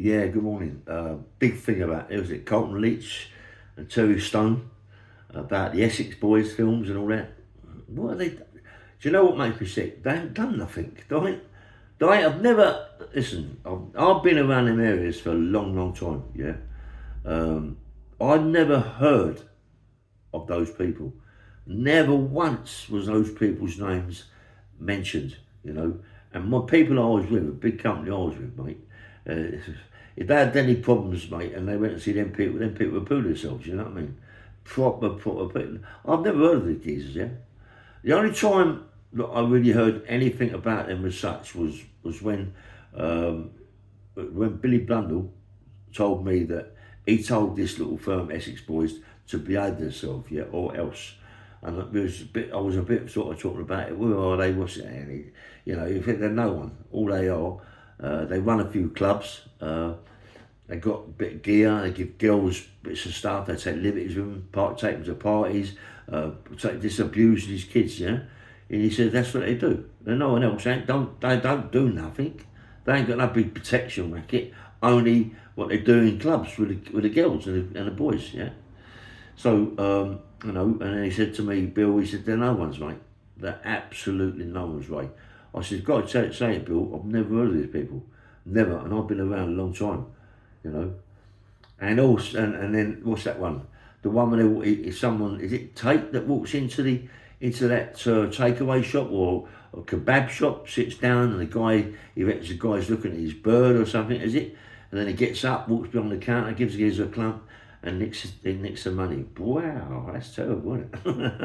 Yeah, good morning. Big thing about it was it Colton Leach and Terry Stone about the Essex Boys films and all that. What are they? Do you know what makes me sick? They ain't done nothing. I've never listen. I've been around them areas for a long, long time. Yeah, um, I never heard of those people. Never once was those people's names mentioned. You know, and my people I was with, a big company I was with, mate. If they had any problems, mate, and they went to see them people would poo themselves. You know what I mean? Proper people. I've never heard of these geezers. Yeah. The only time that I really heard anything about them as such was um, when Billy Blundell told me that he told this little firm, Essex Boys, to behave themselves, yeah, or else. And I was a bit sort of talking about it. Who are they? What's it? And you know, you think they're no one. All they are, they run a few clubs. They got a bit of gear. They give girls bits of stuff. They take liberties with them, take them to parties, disabuse these kids. Yeah, and he said that's what they do. And no one else. They don't do nothing. They ain't got no big protection racket. Only what they do in clubs with the girls and the boys. Yeah. So you know, and then he said to me, Bill, he said they're no one's, mate. They're absolutely no one's, right. I said, God, say it, Bill. I've never heard of these people, never, and I've been around a long time, you know. And also, and then what's that one? The one when is someone, is it Tate that walks into that takeaway shop or kebab shop, sits down, and the guy, he reckons the guy's looking at his bird or something, is it? And then he gets up, walks behind the counter, gives a clump, and nicks the money. Wow, that's terrible, isn't it?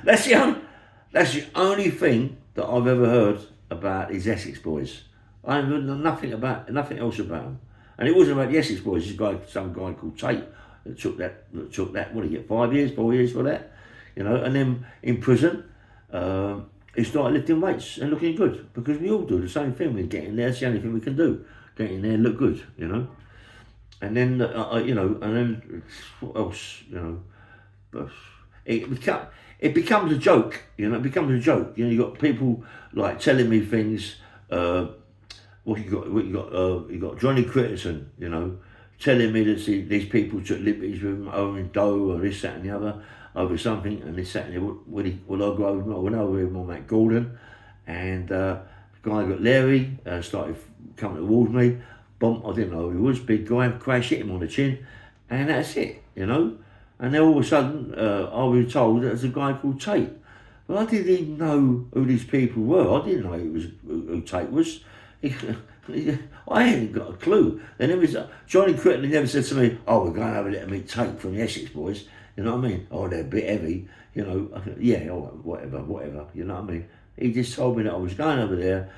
that's the only, that's the only thing that I've ever heard about these Essex Boys. I haven't heard nothing else about them. And it wasn't about the Essex Boys. Some guy called Tate that took that. What did he get? 5 years, 4 years for that, you know. And then in prison, he started lifting weights and looking good because we all do the same thing. We're getting there. It's the only thing we can do. Get in there, look good, you know. And then you know, and then what else, you know? But it becomes a joke, you know. It becomes a joke. You know, you got people like telling me things. You got Johnny Critterson, you know, telling me that these people took liberties with him over in Doe or this, that, and the other over something, and this, that, and the other. Will I go over him? I went over with him on Matt Gordon, and the guy got Larry started coming towards me. Bump, I didn't know who he was, big guy, crash hit him on the chin, and that's it, you know. And then all of a sudden, I was told that there's a guy called Tate. But I didn't even know who these people were. I didn't know who Tate was. I ain't got a clue. They never, Johnny Crichton never said to me, "Oh, we're going over there to meet Tate from the Essex Boys." You know what I mean? Oh, they're a bit heavy. You know, yeah, whatever. You know what I mean? He just told me that I was going over there.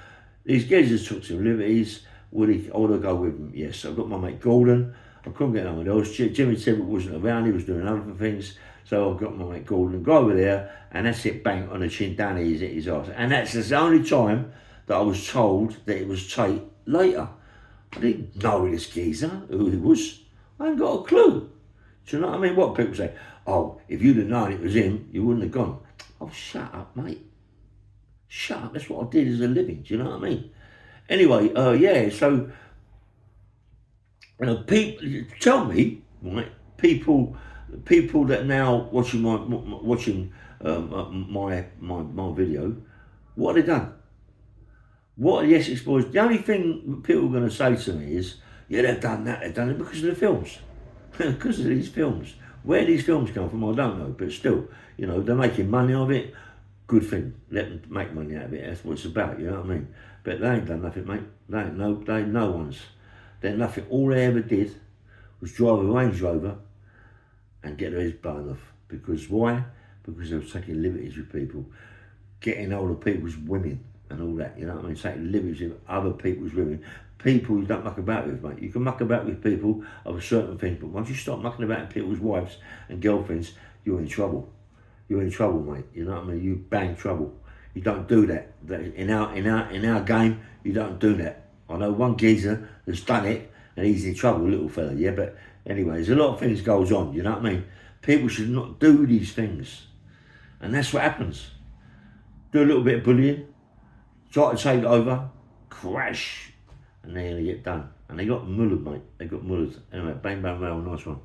These guys just took some liberties. I ought to go with them? Yes, I've got my mate Gordon. I couldn't get no one else. Jimmy Tibbet wasn't around. He was doing other things. So I've got my mate Gordon. Go over there, and that's it. Bang on the chin, down his ass. And that's the only time that I was told that it was Tate later. I didn't know this geezer, who he was. I ain't got a clue. Do you know what I mean? What people say, oh, if you'd have known it was him, you wouldn't have gone. Oh, shut up, mate. Shut up. That's what I did as a living. Do you know what I mean? Anyway, yeah, so, you know, people, tell me, right, people that now watching my video, what have they done? What are the Essex Boys? The only thing people are going to say to me is, yeah, they've done it because of the films. Because of these films. Where these films come from, I don't know, but still, you know, they're making money of it. Good thing. Let them make money out of it. That's what it's about, you know what I mean? But they ain't done nothing, mate. They ain't no one's. They're nothing. All they ever did was drive a Range Rover and get their heads blown off. Because why? Because they were taking liberties with people. Getting hold of people's women and all that, you know what I mean? Taking liberties with other people's women. People you don't muck about with, mate. You can muck about with people of a certain thing, but once you start mucking about with people's wives and girlfriends, you're in trouble. You're in trouble, mate. You know what I mean? You bang trouble. You don't do that. In our game, you don't do that. I know one geezer that's done it, and he's in trouble, little fella. Yeah, but anyway, there's a lot of things goes on. You know what I mean? People should not do these things, and that's what happens. Do a little bit of bullying, try to take it over, crash, and they're going to get done. And they got mullered, mate. They got mullered. Anyway, bang, bang, well, nice one.